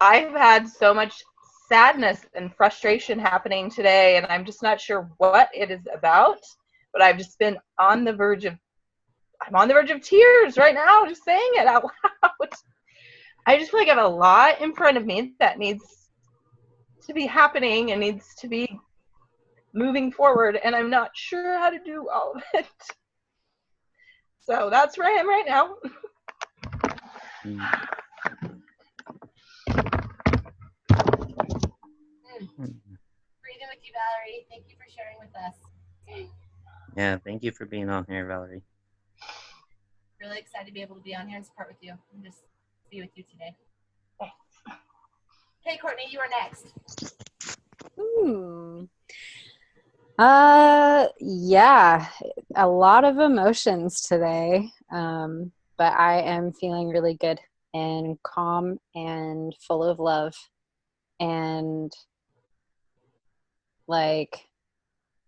I've had so much sadness and frustration happening today, and I'm just not sure what it is about. But I've just been I'm on the verge of tears right now, just saying it out loud. I just feel like I have a lot in front of me that needs to be happening and needs to be moving forward, and I'm not sure how to do all of it. So that's where I am right now. Breathing with you, Valerie. Thank you for sharing with us. Yeah, thank you for being on here, Valerie. Really excited to be able to be on here and support with you and just be with you today. Okay, Courtney, you are next. Yeah, a lot of emotions today, but I am feeling really good and calm and full of love, and like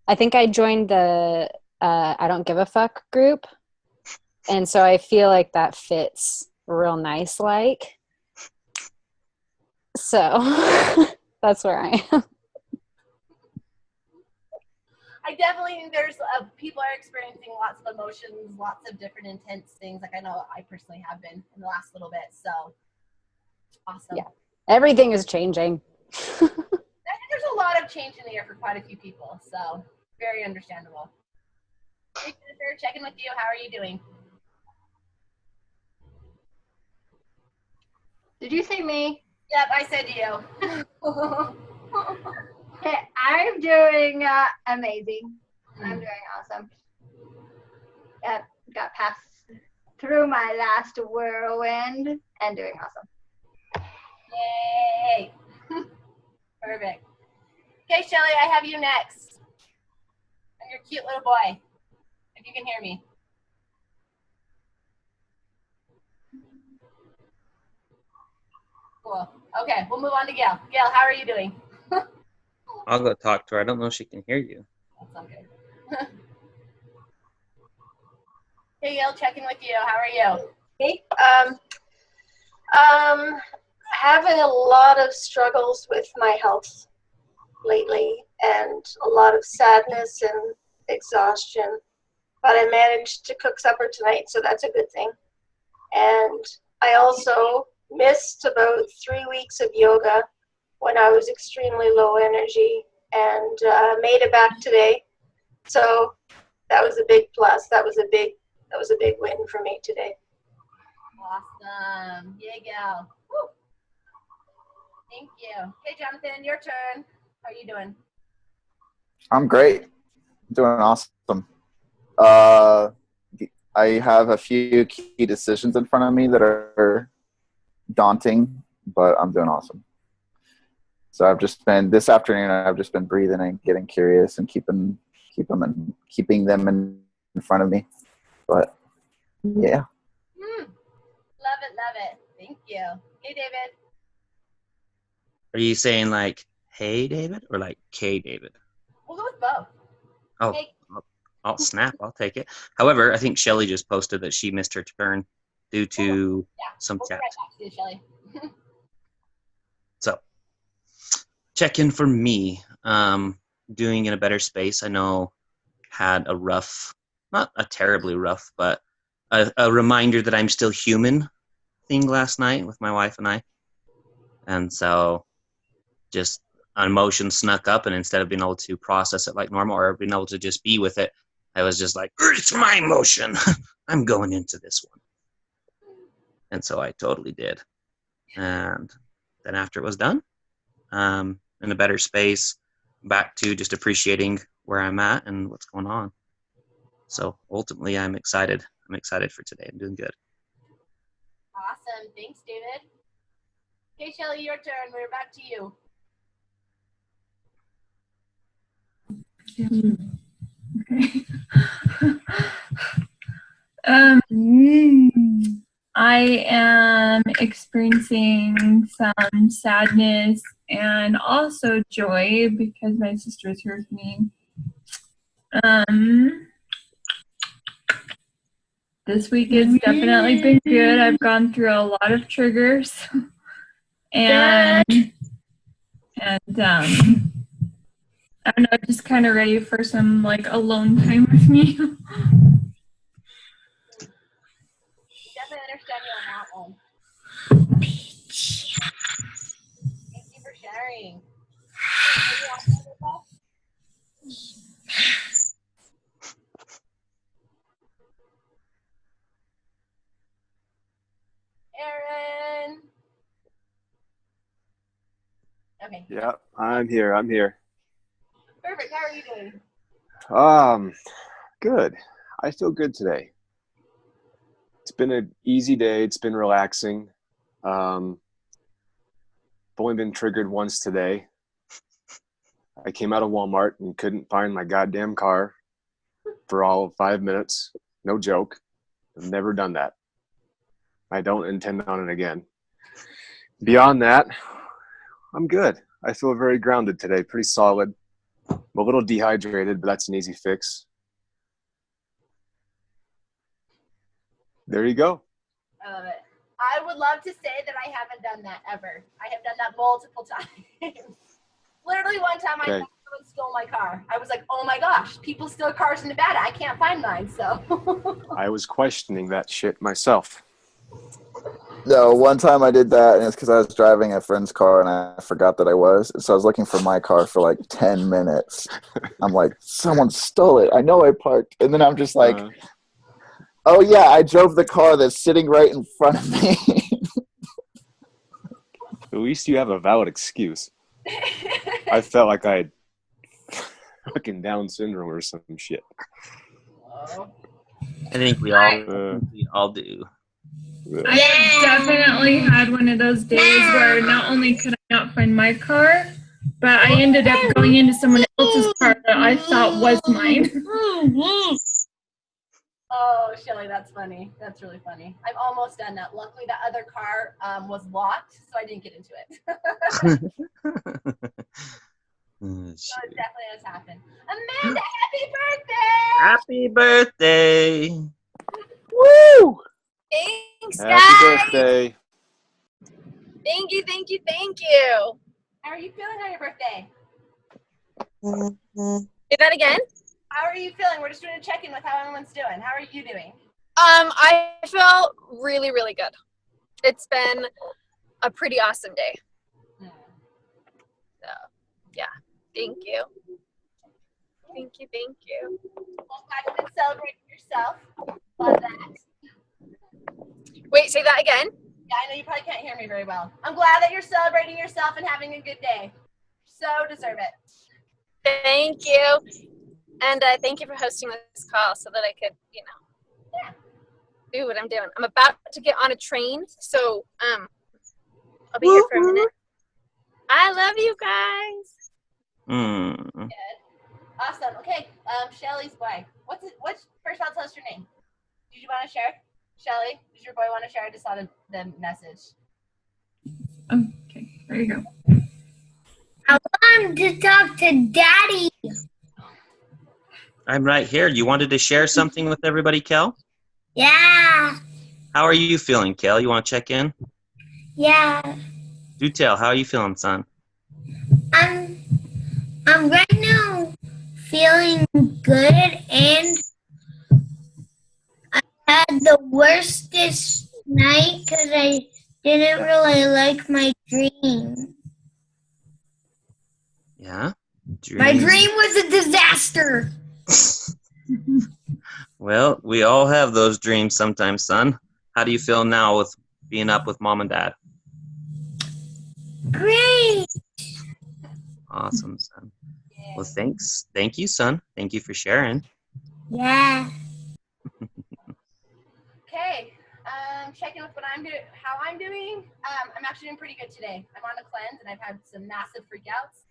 I think I joined the I don't give a fuck group, and so I feel like that fits real nice, like, so that's where I am. I definitely think there's people are experiencing lots of emotions, lots of different intense things. Like I know I personally have been in the last little bit. So awesome. Yeah, everything is changing. I think there's a lot of change in the air for quite a few people. So very understandable. Hey, Jennifer, checking with you. How are you doing? Did you say me? Yep, I said you. Okay, I'm doing amazing. I'm doing awesome. Got passed through my last whirlwind and doing awesome. Yay! Perfect. Okay, Shelly, I have you next. I'm your cute little boy. If you can hear me. Cool. Okay, we'll move on to Gail. Gail, how are you doing? I'll go talk to her. I don't know if she can hear you. That's not good. Hey, Gail, checking with you. How are you? Me? Having a lot of struggles with my health lately and a lot of sadness and exhaustion. But I managed to cook supper tonight, so that's a good thing. And I also missed about 3 weeks of yoga when I was extremely low energy, and made it back today. So that was a big plus. That was a big win for me today. Awesome. Yay, Gail. Woo. Thank you. Okay, Jonathan, your turn. How are you doing? I'm great. I'm doing awesome. I have a few key decisions in front of me that are daunting, but I'm doing awesome. So this afternoon I've just been breathing and getting curious and keeping them in front of me. But yeah. Love it. Thank you. Hey, David. Are you saying like, hey, David, or like, K, David? We'll go with both. Oh, hey. I'll snap. I'll take it. However, I think Shelly just posted that she missed her turn due to some we'll chat. Right back to you, Shelly. So, check in for me. Doing in a better space. I know had a rough, not a terribly rough, but a reminder that I'm still human thing last night with my wife and I. And so just an emotion snuck up, and instead of being able to process it like normal or being able to just be with it, I was just like, it's my emotion. I'm going into this one. And so I totally did. And then after it was done, in a better space, back to just appreciating where I'm at and what's going on. So ultimately, I'm excited. I'm excited for today. I'm doing good. Awesome. Thanks, David. Okay, Shelly, your turn. We're back to you. Okay. I am experiencing some sadness and also joy because my sister is here with me. This week has definitely been good. I've gone through a lot of triggers and I don't know, just kind of ready for some like alone time with me. Definitely understand you on that one. Thank you for sharing. Aaron. Okay. Yeah, I'm here. Perfect. How are you doing? Good. I feel good today. It's been an easy day. It's been relaxing. I've only been triggered once today. I came out of Walmart and couldn't find my goddamn car for all of 5 minutes. No joke. I've never done that. I don't intend on it again. Beyond that, I'm good. I feel very grounded today, pretty solid. I'm a little dehydrated, but that's an easy fix. There you go. I love it. I would love to say that I haven't done that ever. I have done that multiple times. Literally one time I thought someone stole my car. I was like, oh my gosh, people steal cars in Nevada. I can't find mine, so. I was questioning that shit myself. No, one time I did that, and it's because I was driving a friend's car, and I forgot that I was. So I was looking for my car for like 10 minutes. I'm like, someone stole it. I know I parked. And then I'm just like, oh, yeah, I drove the car that's sitting right in front of me. At least you have a valid excuse. I felt like I had fucking Down syndrome or some shit. I think we all do. I have definitely had one of those days where not only could I not find my car, but I ended up going into someone else's car that I thought was mine. Oh, Shelly, that's funny. That's really funny. I've almost done that. Luckily, the other car was locked, so I didn't get into it. So it definitely has happened. Amanda, happy birthday! Happy birthday! Woo! Thanks, Happy guys. birthday. Thank you. How are you feeling on your birthday? Say that again. How are you feeling? We're just doing a check-in with how everyone's doing. How are you doing? I feel really, really good. It's been a pretty awesome day. So, yeah. Thank you. Thank you. Well, glad you've been celebrating yourself. Love that. Wait, say that again. Yeah, I know you probably can't hear me very well. I'm glad that you're celebrating yourself and having a good day. So deserve it. Thank you. And thank you for hosting this call so that I could, do what I'm doing. I'm about to get on a train, so I'll be here for a minute. I love you guys. Good. Awesome. Okay, Shelly's boy. What's first of all, tell us your name. Did you want to share? Shelly, does your boy want to share? I just saw the message. Okay, there you go. I want to talk to Daddy. I'm right here. You wanted to share something with everybody, Kel? Yeah. How are you feeling, Kel? You want to check in? Yeah. Do tell. How are you feeling, son? I'm right now feeling good, and I had the worstest night because I didn't really like my dream. Yeah? My dream was a disaster. Well, we all have those dreams sometimes, son. How do you feel now with being up with mom and dad? Great. Awesome, son. Well, thanks. Thank you, son. Thank you for sharing. Yeah. Okay. Checking with how I'm doing. I'm actually doing pretty good today. I'm on a cleanse, and I've had some massive freakouts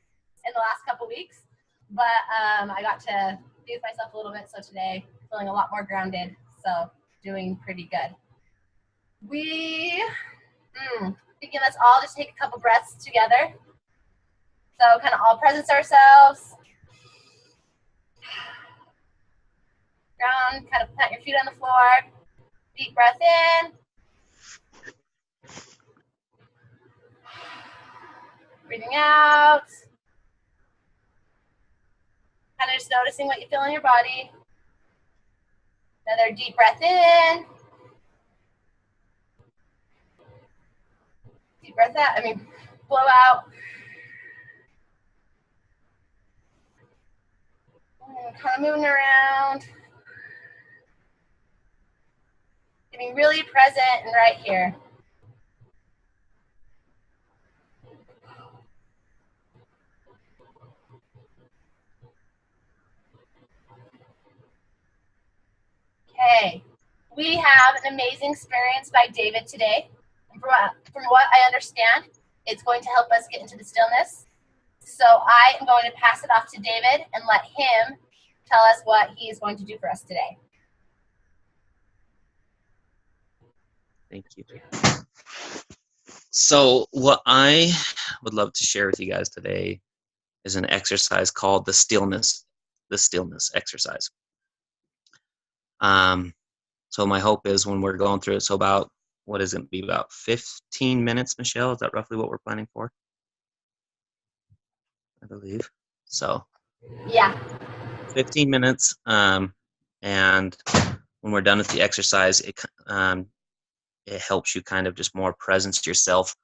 in the last couple weeks, but I got to be with myself a little bit. So today, feeling a lot more grounded. So doing pretty good. Thinking let's all just take a couple breaths together. So kind of all presence ourselves. Ground, kind of plant your feet on the floor. Deep breath in. breathing out. Kind of just noticing what you feel in your body. Another deep breath in. Deep breath out. Blow out. And kind of moving around. Getting really present and right here. Okay, we have an amazing experience by David today. From what I understand, it's going to help us get into the stillness. So I am going to pass it off to David and let him tell us what he is going to do for us today. Thank you. So what I would love to share with you guys today is an exercise called the stillness exercise. So my hope is when we're going through it, so about, what is it, be about 15 minutes, Michelle? Is that roughly what we're planning for? I believe. So yeah, 15 minutes. And when we're done with the exercise, it helps you kind of just more presence yourself,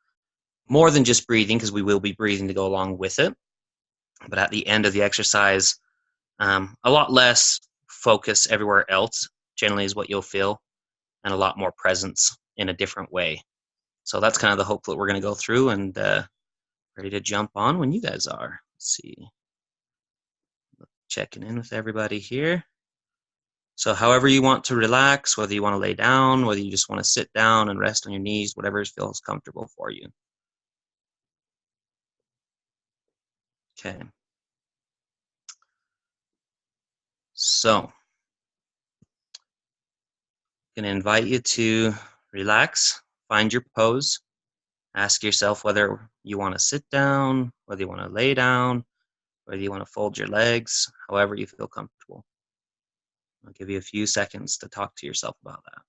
more than just breathing, because we will be breathing to go along with it. But at the end of the exercise, a lot less focus everywhere else generally is what you'll feel, and a lot more presence in a different way. So that's kind of the hope that we're going to go through, and ready to jump on when you guys are. Let's see. Checking in with everybody here. So however you want to relax, whether you want to lay down, whether you just want to sit down and rest on your knees, whatever feels comfortable for you. Okay. So I'm going to invite you to relax, find your pose, ask yourself whether you want to sit down, whether you want to lay down, whether you want to fold your legs, however you feel comfortable. I'll give you a few seconds to talk to yourself about that.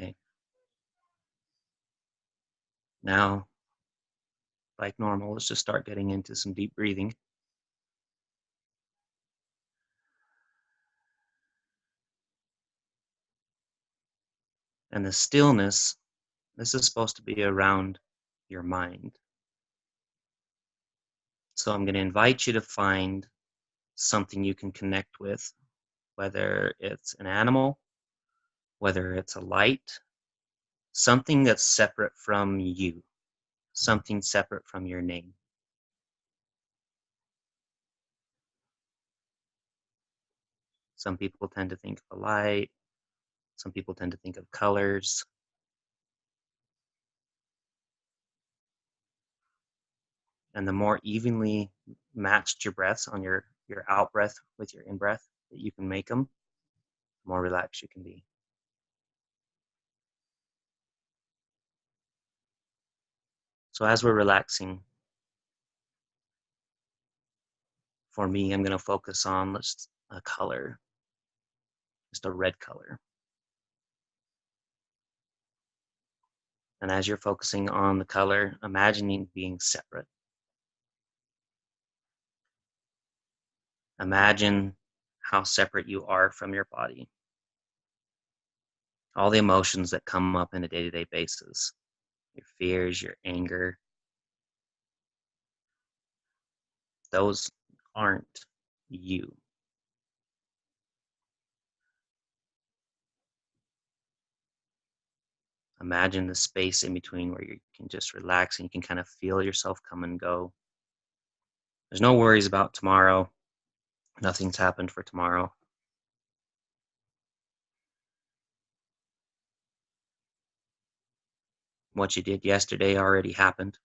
Okay. Now, like normal, let's just start getting into some deep breathing. And the stillness, this is supposed to be around your mind. So I'm going to invite you to find something you can connect with, whether it's an animal, whether it's a light, something that's separate from you, something separate from your name. Some people tend to think of a light. Some people tend to think of colors. And the more evenly matched your breaths on your out breath with your in breath that you can make them, the more relaxed you can be. So as we're relaxing, for me, I'm going to focus on just a color, just a red color. And as you're focusing on the color, imagining being separate. Imagine how separate you are from your body. All the emotions that come up on a day-to-day basis, your fears, your anger, those aren't you. Imagine the space in between where you can just relax and you can kind of feel yourself come and go. There's no worries about tomorrow. Nothing's happened for tomorrow. What you did yesterday already happened.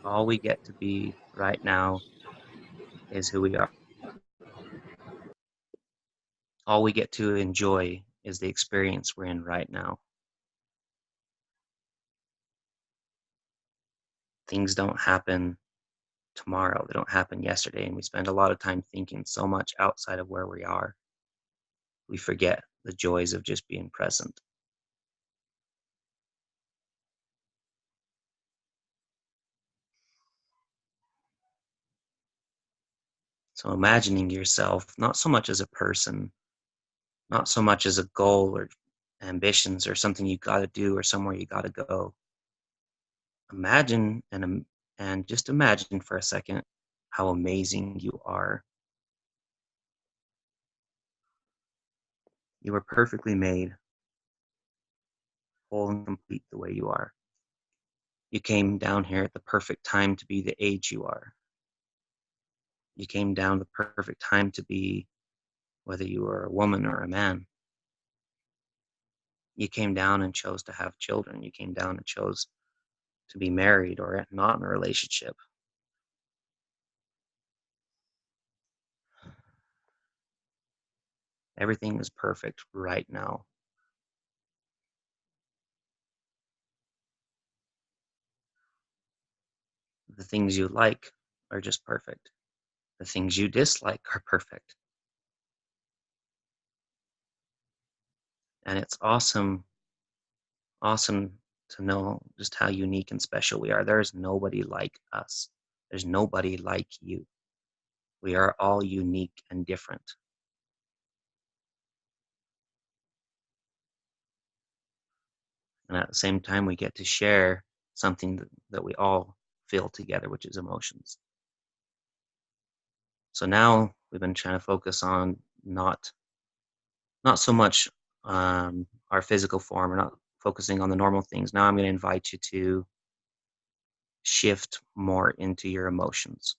All we get to be right now is who we are. All we get to enjoy is the experience we're in right now. things don't happen tomorrow. They don't happen yesterday. And we spend a lot of time thinking so much outside of where we are. We forget the joys of just being present. So imagining yourself, not so much as a person, not so much as a goal or ambitions or something you got to do or somewhere you got to go. Imagine and just imagine for a second how amazing you are. You were perfectly made, whole and complete the way you are. You came down here at the perfect time to be the age you are. You came down the perfect time to be whether you were a woman or a man. You came down and chose to have children. You came down and chose to be married or not in a relationship. Everything is perfect right now. The things you like are just perfect. The things you dislike are perfect. And it's awesome to know just how unique and special we are. There's nobody like us. There's nobody like you. We are all unique and different. And at the same time, we get to share something that we all feel together, which is emotions. So now we've been trying to focus on not so much our physical form. We're not focusing on the normal things. Now I'm going to invite you to shift more into your emotions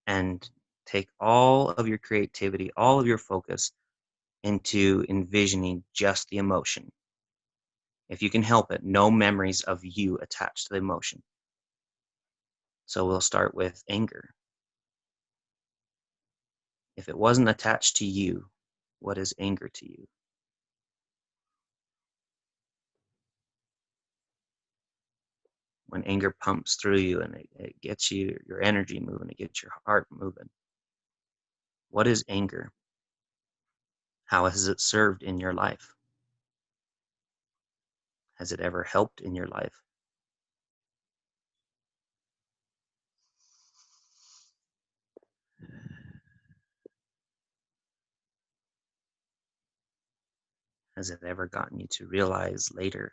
and take all of your creativity, all of your focus into envisioning just the emotion. If you can help it, no memories of you attached to the emotion. So we'll start with anger. If it wasn't attached to you, what is anger to you? When anger pumps through you and it gets you your energy moving, it gets your heart moving. What is anger? How has it served in your life? Has it ever helped in your life? Has it ever gotten you to realize later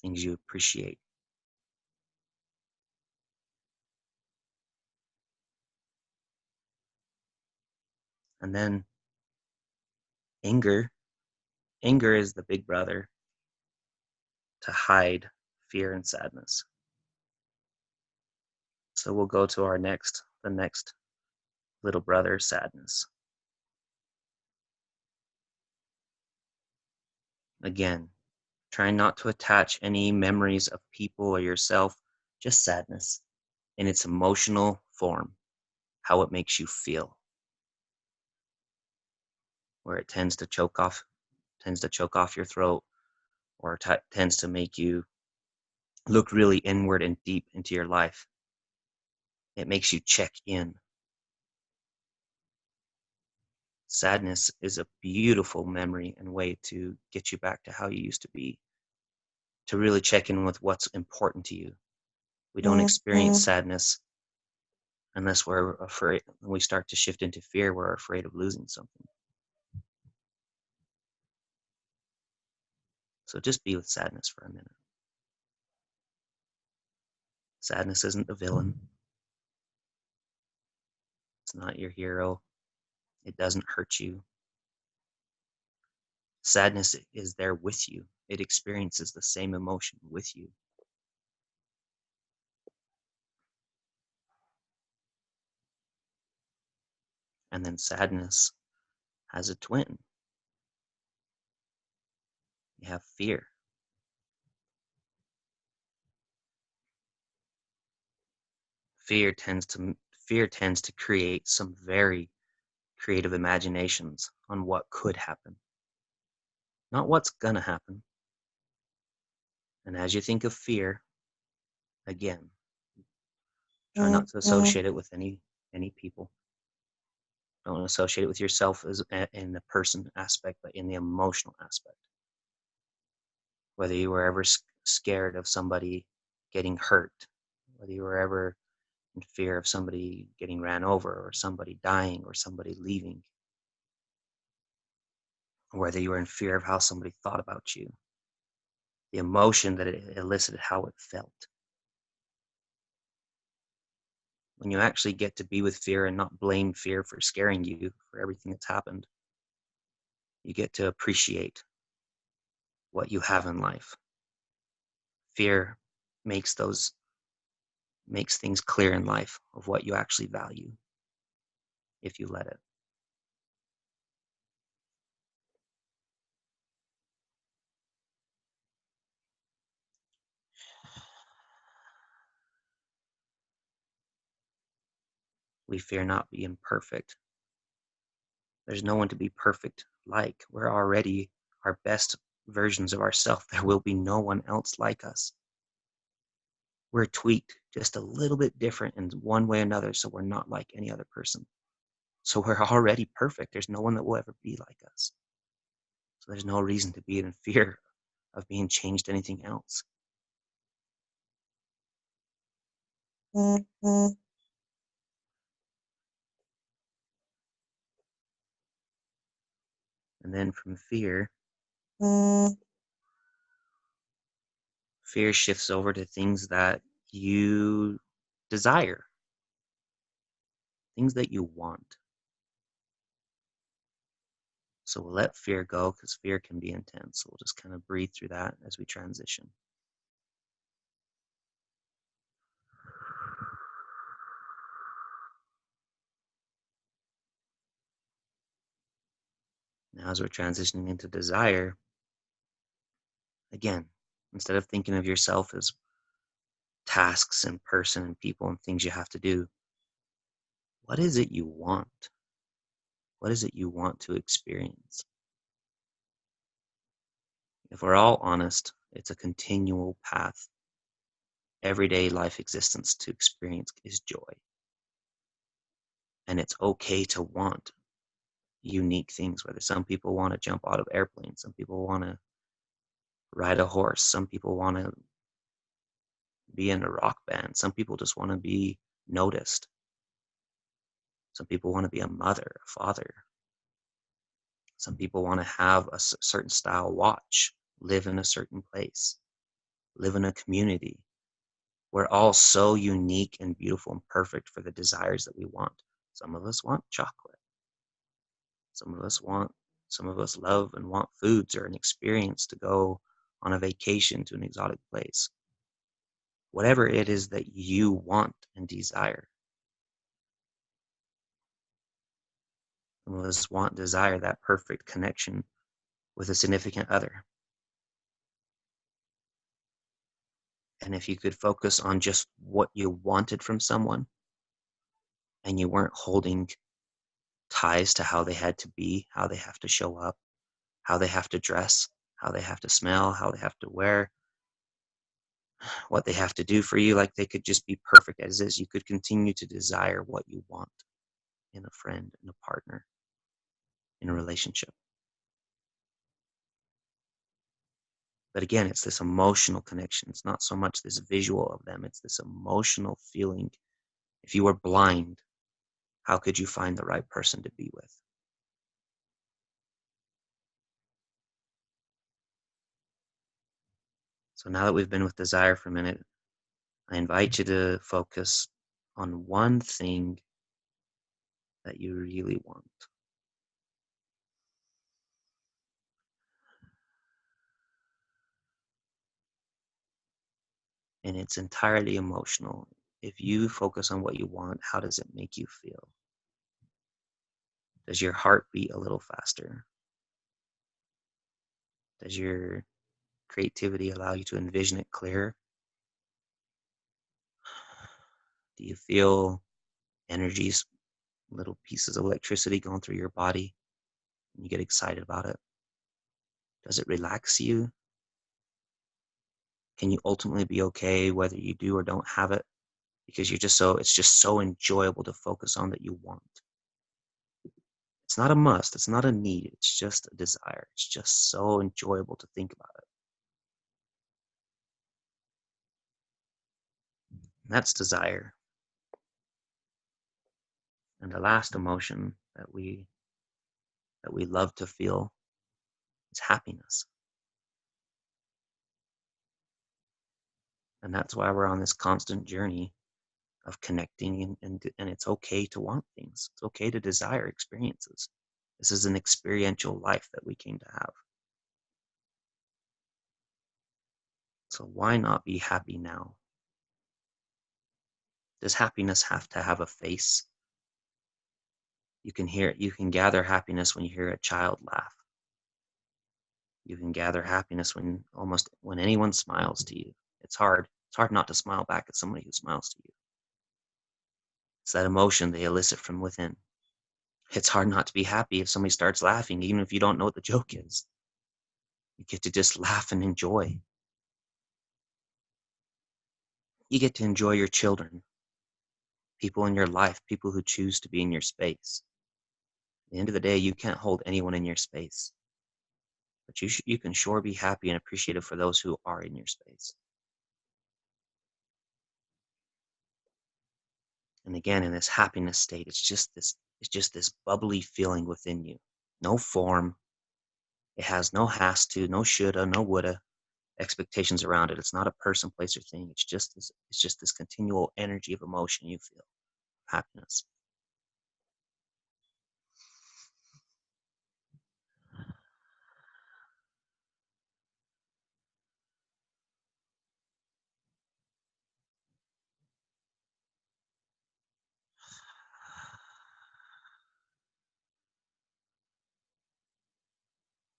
things you appreciate? And then anger is the big brother to hide fear and sadness. So we'll go to the next little brother, sadness. Again, try not to attach any memories of people or yourself, just sadness in its emotional form, how it makes you feel. Where it tends to choke off your throat, or tends to make you look really inward and deep into your life. It makes you check in. Sadness is a beautiful memory and way to get you back to how you used to be, to really check in with what's important to you. We don't experience sadness unless we're afraid. When we start to shift into fear, we're afraid of losing something. So just be with sadness for a minute. Sadness isn't the villain. It's not your hero. It doesn't hurt you. Sadness is there with you. It experiences the same emotion with you. And then sadness has a twin. You have fear. Fear tends to create some very creative imaginations on what could happen. Not what's gonna happen. And as you think of fear, again, try not to associate it with any people. Don't associate it with yourself as in the person aspect, but in the emotional aspect. Whether you were ever scared of somebody getting hurt, whether you were ever in fear of somebody getting ran over or somebody dying or somebody leaving, or whether you were in fear of how somebody thought about you, the emotion that it elicited, how it felt. When you actually get to be with fear and not blame fear for scaring you for everything that's happened, you get to appreciate what you have in life. Fear makes things clear in life of what you actually value if you let it. We fear not being perfect. There's no one to be perfect like. We're already our best versions of ourselves. There will be no one else like us. We're tweaked just a little bit different in one way or another, so we're not like any other person. So we're already perfect. There's no one that will ever be like us. So there's no reason to be in fear of being changed to anything else. And then from fear shifts over to things that you desire, things that you want. So we'll let fear go because fear can be intense. So we'll just kind of breathe through that as we transition. Now, as we're transitioning into desire, again, instead of thinking of yourself as tasks and person and people and things you have to do, what is it you want? What is it you want to experience? If we're all honest, it's a continual path. Everyday life existence to experience is joy. And it's okay to want unique things, whether some people want to jump out of airplanes, some people want to ride a horse, some people want to be in a rock band, some people just want to be noticed. Some people want to be a mother, a father. Some people want to have a certain style watch, live in a certain place, live in a community. We're all so unique and beautiful and perfect for the desires that we want. Some of us want chocolate. Some of us love and want foods or an experience to go on a vacation to an exotic place. Whatever it is that you want and desire. Some of us desire that perfect connection with a significant other. And if you could focus on just what you wanted from someone and you weren't holding ties to how they had to be, how they have to show up, how they have to dress, how they have to smell, how they have to wear, what they have to do for you, like they could just be perfect as is. You could continue to desire what you want in a friend, in a partner, in a relationship. But again, it's this emotional connection. It's not so much this visual of them. It's this emotional feeling. If you were blind, how could you find the right person to be with? So now that we've been with desire for a minute, I invite you to focus on one thing that you really want. And it's entirely emotional. If you focus on what you want, how does it make you feel? Does your heart beat a little faster? Does your creativity allow you to envision it clearer? Do you feel energies, little pieces of electricity going through your body and you get excited about it? Does it relax you? can you ultimately be okay whether you do or don't have it? Because it's just so enjoyable to focus on that you want. It's not a must, it's not a need, it's just a desire. It's just so enjoyable to think about it. And that's desire. And the last emotion that we love to feel is happiness. And that's why we're on this constant journey of connecting, and it's okay to want things. It's okay to desire experiences. This is an experiential life that we came to have. So why not be happy now? Does happiness have to have a face? You can gather happiness when you hear a child laugh. You can gather happiness when anyone smiles to you. It's hard not to smile back at somebody who smiles to you. It's that emotion they elicit from within. It's hard not to be happy if somebody starts laughing, even if you don't know what the joke is. You get to just laugh and enjoy. You get to enjoy your children, people in your life, people who choose to be in your space. At the end of the day, you can't hold anyone in your space. But you can sure be happy and appreciative for those who are in your space. And again, in this happiness state, it's just this bubbly feeling within you. No form. It has no has to, no shoulda, no woulda expectations around it. It's not a person, place, or thing. It's just this continual energy of emotion you feel. Happiness.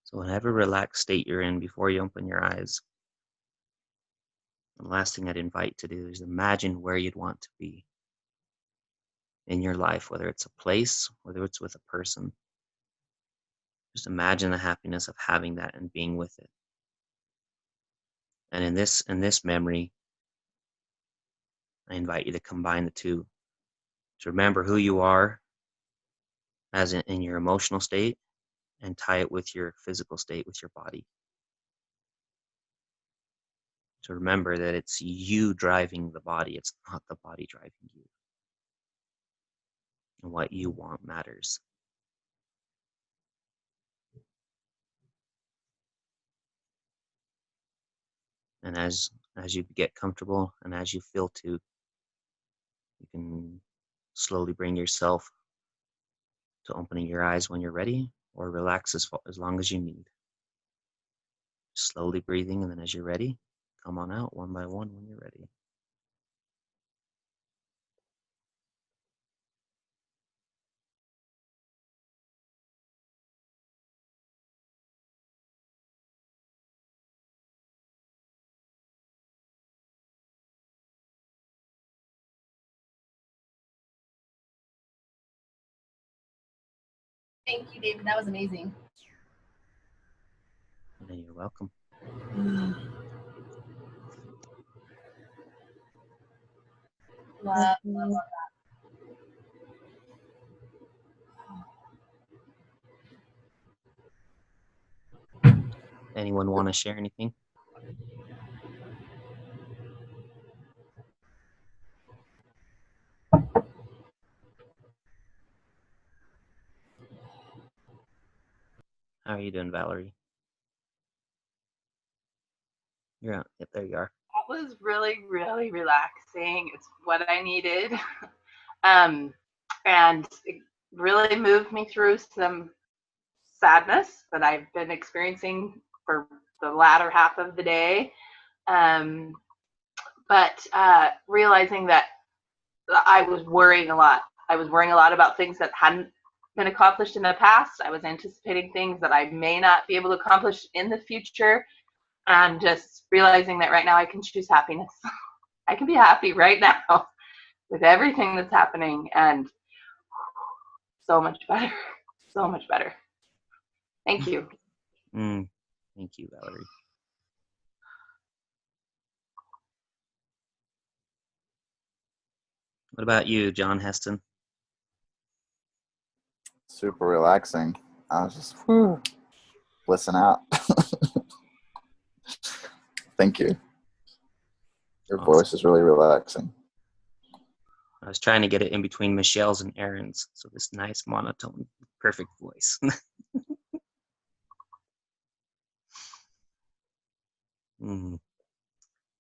So whenever relaxed state you're in before you open your eyes, the last thing I'd invite to do is imagine where you'd want to be in your life, whether it's a place, whether it's with a person. Just imagine the happiness of having that and being with it. And in this memory, I invite you to combine the two. To remember who you are as in your emotional state and tie it with your physical state, with your body. To remember that it's you driving the body, it's not the body driving you. And what you want matters. And as you get comfortable and as you feel to, you can slowly bring yourself to opening your eyes when you're ready, or relax as long as you need. Slowly breathing, and then as you're ready, come on out one by one when you're ready. Thank you, David. That was amazing. And you're welcome. Love. Anyone want to share anything? How are you doing, Valerie? You're out. Yep, there you are. That was really, really relaxing. It's what I needed. And it really moved me through some sadness that I've been experiencing for the latter half of the day. But realizing that I was worrying a lot. I was worrying a lot about things that hadn't been accomplished in the past. I was anticipating things that I may not be able to accomplish in the future. And just realizing that right now I can choose happiness. I can be happy right now with everything that's happening, and so much better. So much better. Thank you. Thank you, Valerie. What about you, John Heston? Super relaxing. I was just listen out. Thank you. Your Awesome. voice is really relaxing. I was trying to get it in between Michelle's and Aaron's, so this nice monotone, perfect voice.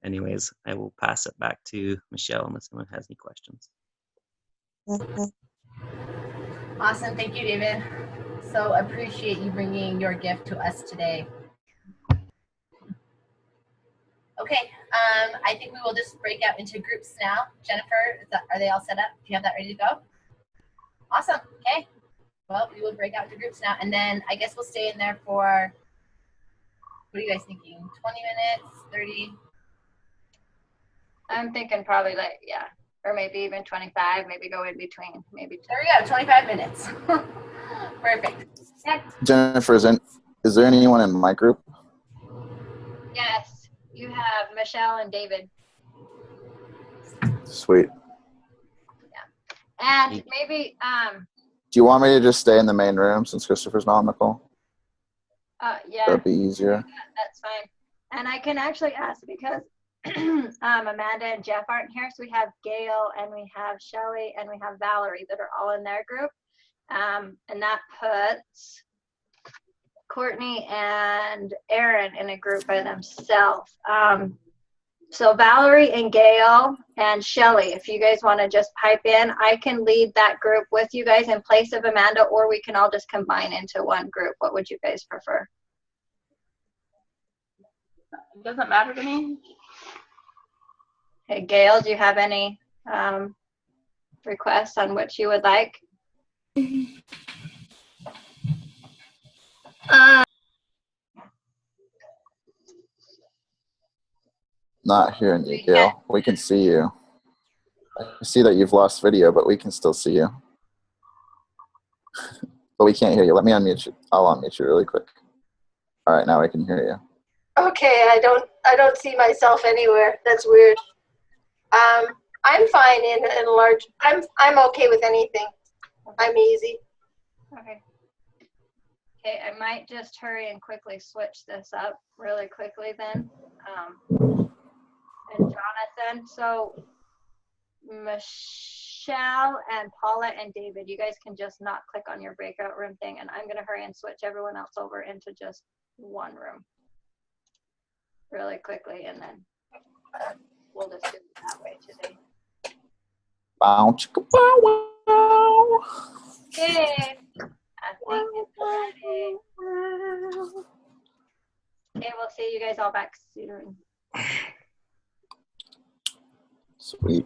Anyways, I will pass it back to Michelle unless anyone has any questions. Awesome. Thank you, David. So appreciate you bringing your gift to us today. Okay, I think we will just break out into groups now. Jennifer, are they all set up? Do you have that ready to go? Awesome. Okay. Well, we will break out into groups now, and then I guess we'll stay in there for, what are you guys thinking? 20 minutes, 30? I'm thinking probably like, yeah, or maybe even 25, maybe go in between, maybe. There we go, 25 minutes. Perfect. Yeah. Jennifer, is there anyone in my group? Yes, you have Michelle and David. Sweet. And maybe, Do you want me to just stay in the main room since Christopher's not on the call? yeah. That'd be easier. That's fine. And I can actually ask because Amanda and Jeff aren't here, so we have Gail and we have Shelly and we have Valerie that are all in their group. And that puts Courtney and Aaron in a group by themselves. So Valerie and Gail and Shelly, if you guys want to just pipe in, I can lead that group with you guys in place of Amanda, or we can all just combine into one group. What would you guys prefer? It doesn't matter to me. Hey, Gail, do you have any requests on what you would like? Not hearing you, Gail. We can see you. I see that you've lost video, but we can still see you. But we can't hear you. Let me unmute you. I'll unmute you really quick. All right, now I can hear you. Okay, I don't see myself anywhere. That's weird. I'm fine in a large. I'm okay with anything. I'm easy. Okay. Okay, I might just hurry and quickly switch this up really quickly then. And Jonathan, so Michelle and Paula and David, you guys can just not click on your breakout room thing, and I'm gonna hurry and switch everyone else over into just one room really quickly, and then we'll just do it that way today. Bow, chicka, bow, wow. Okay, I think it's ready. Okay, we'll see you guys all back soon. Sweet.